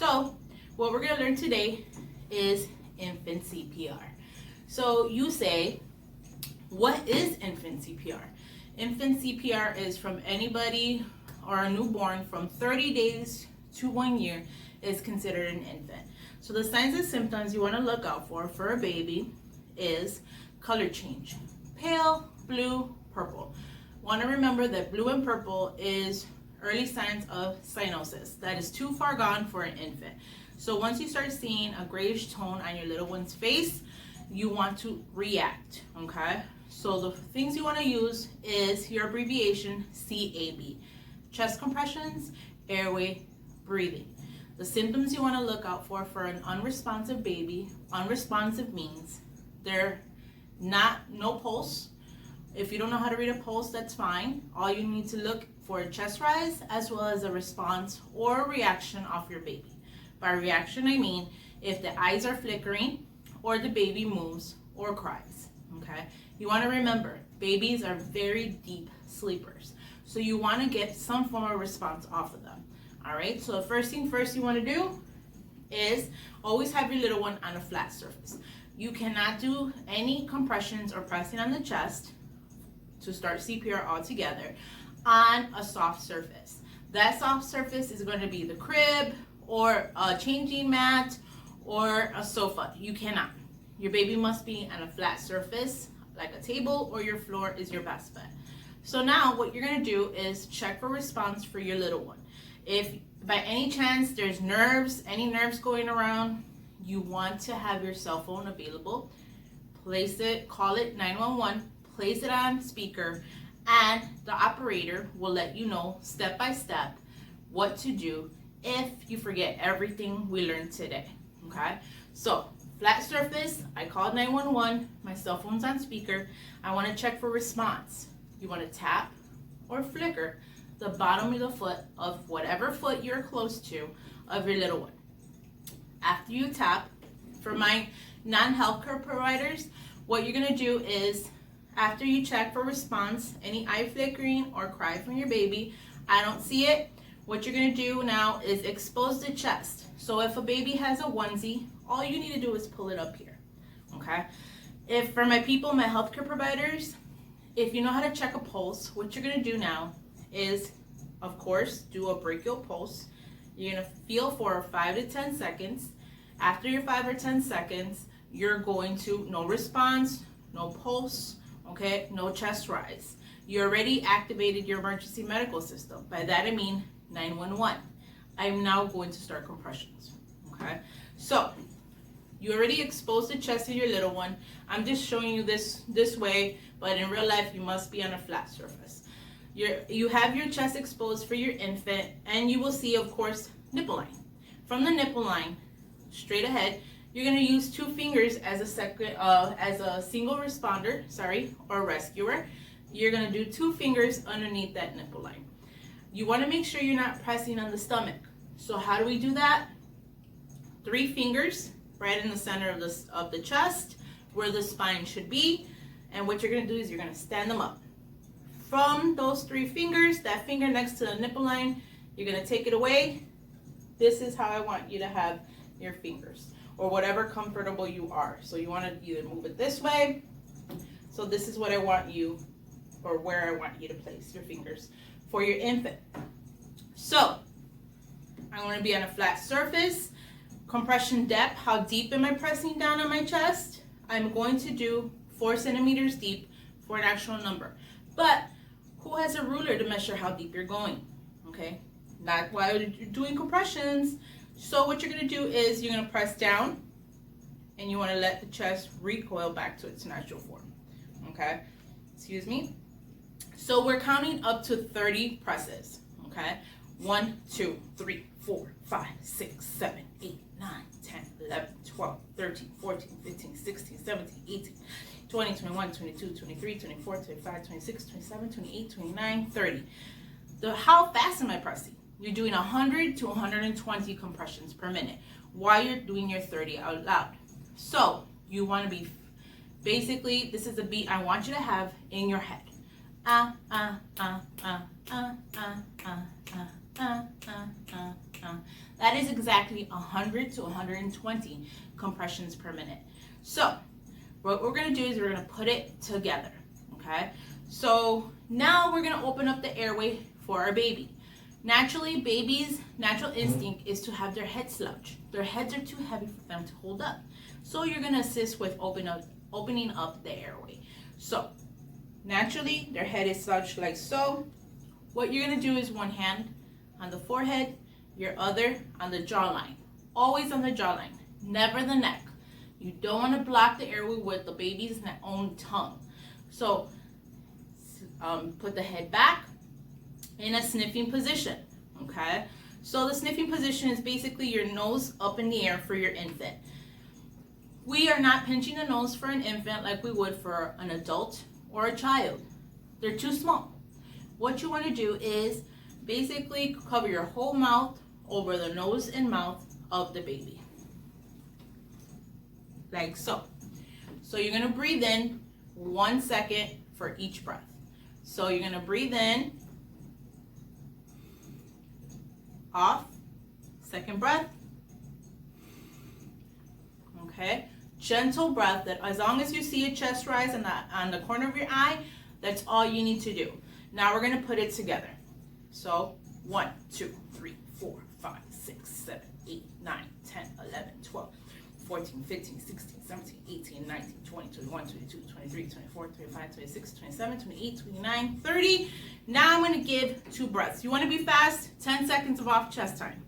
So what we're going to learn today is infant CPR. So you say, what is infant CPR? Infant CPR is from anybody or a newborn from 30 days to 1 year is considered an infant. So the signs and symptoms you want to look out for a baby is color change. Pale, blue, purple. Want to remember that blue and purple is early signs of cyanosis. That is too far gone for an infant. So once you start seeing a grayish tone on your little one's face, you want to react, okay? So the things you want to use is your abbreviation CAB. Chest compressions, airway, breathing. The symptoms you want to look out for an unresponsive baby, unresponsive means they're no pulse. If you don't know how to read a pulse, that's fine. All you need to look for a chest rise as well as a response or a reaction off your baby. By reaction, I mean if the eyes are flickering or the baby moves or cries, okay? You want to remember, babies are very deep sleepers. So you want to get some form of response off of them, all right? So the first thing you want to do is always have your little one on a flat surface. You cannot do any compressions or pressing on the chest to start CPR altogether on a soft surface. That soft surface is going to be the crib or a changing mat or a sofa. You cannot. Your baby must be on a flat surface like a table, or your floor is your best bet. So now what you're going to do is check for response for your little one. If by any chance there's any nerves going around, you want to have your cell phone available. Place it, call it 911, place it on speaker, and the operator will let you know step by step what to do if you forget everything we learned today, okay? So flat surface, I called 911, my cell phone's on speaker. I want to check for response. You want to tap or flicker the bottom of the foot of whatever foot you're close to of your little one. After you tap, for my non-healthcare providers, what you're going to do is after you check for response, any eye flickering or cry from your baby, I don't see it, what you're going to do now is expose the chest. So if a baby has a onesie, all you need to do is pull it up here, okay? If for my people, my healthcare providers, if you know how to check a pulse, what you're going to do now is, of course, do a brachial pulse. You're going to feel for 5 to 10 seconds. After your 5 or 10 seconds, you're going to, no response, no pulse, okay, no chest rise. You already activated your emergency medical system. By that I mean 911. I'm now going to start compressions, okay? So, you already exposed the chest of your little one. I'm just showing you this way, but in real life, you must be on a flat surface. You have your chest exposed for your infant, and you will see, of course, nipple line. From the nipple line, straight ahead, you're going to use 2 fingers as a single responder, or rescuer. You're going to do 2 fingers underneath that nipple line. You want to make sure you're not pressing on the stomach. So how do we do that? 3 fingers right in the center of the chest, where the spine should be. And what you're going to do is you're going to stand them up. From those 3 fingers, that finger next to the nipple line, you're going to take it away. This is how I want you to have your fingers, or whatever comfortable you are. So you want to either move it this way. So this is what I want you, or where I want you to place your fingers for your infant. So I'm going to be on a flat surface. Compression depth, how deep am I pressing down on my chest? I'm going to do 4 centimeters deep for an actual number. But who has a ruler to measure how deep you're going? Okay, not while you're doing compressions. So what you're going to do is you're going to press down, and you want to let the chest recoil back to its natural form. Okay, excuse me. So we're counting up to 30 presses. Okay, 1, 2, 3, 4, 5, 6, 7, 8, 9, 10, 11, 12, 13, 14, 15, 16, 17, 18, 20, 21, 22, 23, 24, 25, 26, 27, 28, 29, 30. How fast am I pressing? You're doing 100 to 120 compressions per minute while you're doing your 30 out loud. So you want to be, basically, this is a beat I want you to have in your head. That is exactly 100 to 120 compressions per minute. So what we're going to do is we're going to put it together, okay? So now we're going to open up the airway for our baby. Naturally, babies' natural instinct is to have their head slouch. Their heads are too heavy for them to hold up. So you're going to assist with opening up the airway. So naturally, their head is slouched like so. What you're going to do is one hand on the forehead, your other on the jawline. Always on the jawline, never the neck. You don't want to block the airway with the baby's own tongue. So put the head back in a sniffing position, okay? So the sniffing position is basically your nose up in the air for your infant. We are not pinching the nose for an infant like we would for an adult or a child. They're too small. What you want to do is basically cover your whole mouth over the nose and mouth of the baby. Like so. So you're going to breathe in 1 second for each breath. So you're going to breathe in, off, second breath. Okay, gentle breath. That as long as you see a chest rise on the corner of your eye, that's all you need to do. Now we're going to put it together. So 1, 2, 3, 4, 5, 6, 7, 8, 9, 10, 11, 12, 14, 15, 16, 17, 18, 19, 20, 21, 22, 23, 24, 25, 26, 27, 28, 29, 30. Now I'm going to give 2 breaths. You want to be fast? 10 seconds of off chest time.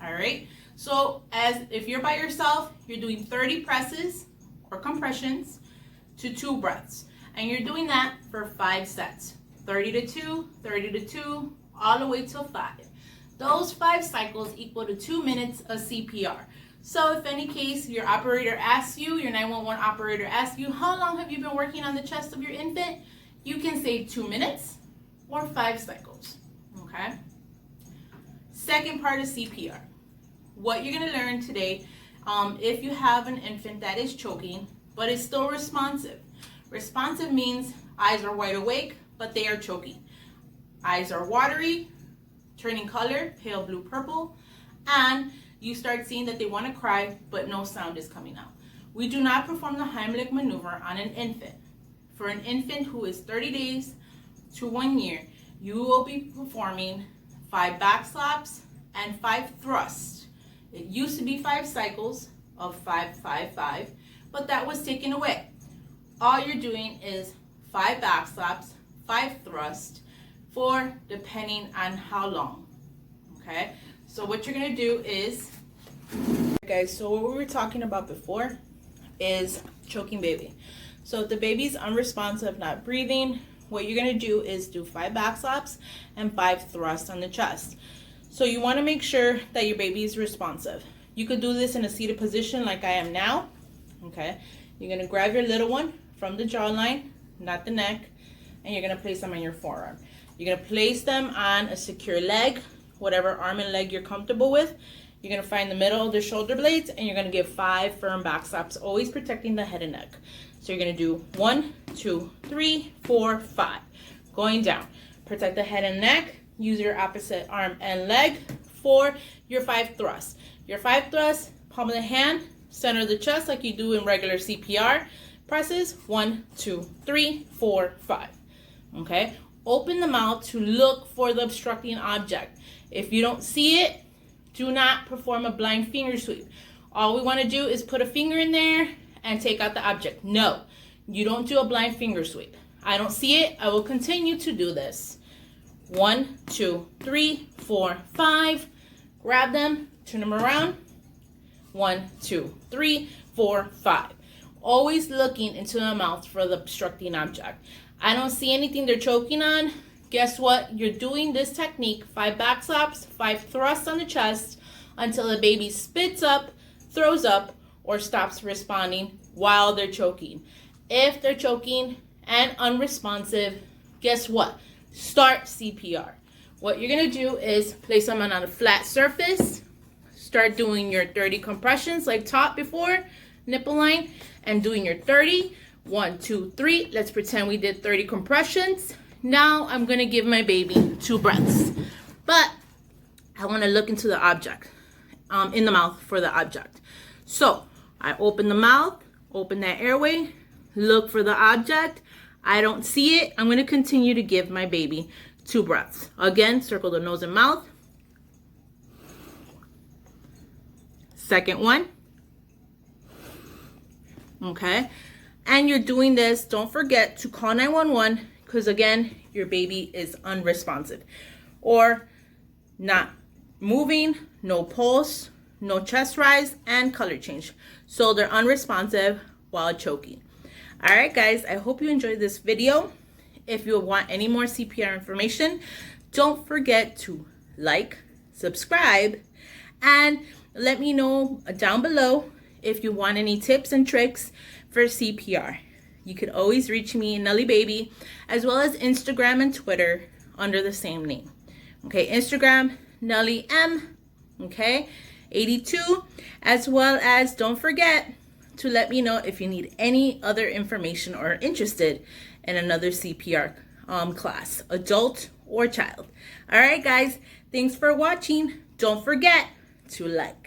All right. So if you're by yourself, you're doing 30 presses or compressions to 2 breaths. And you're doing that for 5 sets. 30 to 2, 30 to 2, all the way till 5. Those 5 cycles equal to 2 minutes of CPR. So if any case your operator asks you, your 911 operator asks you, how long have you been working on the chest of your infant? You can say 2 minutes or 5 cycles, okay? Second part of CPR. What you're gonna learn today, if you have an infant that is choking, but is still responsive. Responsive means eyes are wide awake, but they are choking. Eyes are watery, turning color, pale blue, purple, and you start seeing that they want to cry, but no sound is coming out. We do not perform the Heimlich maneuver on an infant. For an infant who is 30 days to 1 year, you will be performing 5 back slaps and 5 thrusts. It used to be 5 cycles of 5, 5, 5, but that was taken away. All you're doing is 5 back slaps, 5 thrusts, for depending on how long, okay? So what you're gonna do is, guys, so what we were talking about before is choking baby. So if the baby's unresponsive, not breathing, what you're gonna do is do 5 back slaps and 5 thrusts on the chest. So you wanna make sure that your baby is responsive. You could do this in a seated position like I am now, okay? You're gonna grab your little one from the jawline, not the neck, and you're gonna place them on your forearm. You're gonna place them on a secure leg, whatever arm and leg you're comfortable with. You're gonna find the middle of the shoulder blades, and you're gonna give 5 firm back slaps, always protecting the head and neck. So you're gonna do 1, 2, 3, 4, 5. Going down. Protect the head and neck. Use your opposite arm and leg for your 5 thrusts. Your 5 thrusts, palm of the hand, center of the chest like you do in regular CPR presses. 1, 2, 3, 4, 5. Okay? Open the mouth to look for the obstructing object. If you don't see it, do not perform a blind finger sweep. All we want to do is put a finger in there and take out the object. No, you don't do a blind finger sweep. I don't see it. I will continue to do this. 1, 2, 3, 4, 5. Grab them, turn them around. 1, 2, 3, 4, 5. Always looking into the mouth for the obstructing object. I don't see anything they're choking on. Guess what? You're doing this technique, 5 back slaps, 5 thrusts on the chest until the baby spits up, throws up, or stops responding while they're choking. If they're choking and unresponsive, guess what? Start CPR. What you're gonna do is place them on a flat surface, start doing your 30 compressions like taught before, nipple line, and doing your 30. 1, 2, 3. Let's pretend we did 30 compressions. Now I'm gonna give my baby 2 breaths, but I wanna look into the object, in the mouth for the object. So I open the mouth, open that airway, look for the object. I don't see it. I'm gonna continue to give my baby 2 breaths. Again, circle the nose and mouth. Second one. Okay. And you're doing this, don't forget to call 911 because again, your baby is unresponsive or not moving, no pulse, no chest rise, and color change. So they're unresponsive while choking. All right, guys, I hope you enjoyed this video. If you want any more CPR information, don't forget to like, subscribe, and let me know down below if you want any tips and tricks for CPR. You could always reach me, Nelly Baby, as well as Instagram and Twitter under the same name. Okay, Instagram, Nelly M, okay, 82, as well as don't forget to let me know if you need any other information or are interested in another CPR class, adult or child. All right, guys, thanks for watching. Don't forget to like.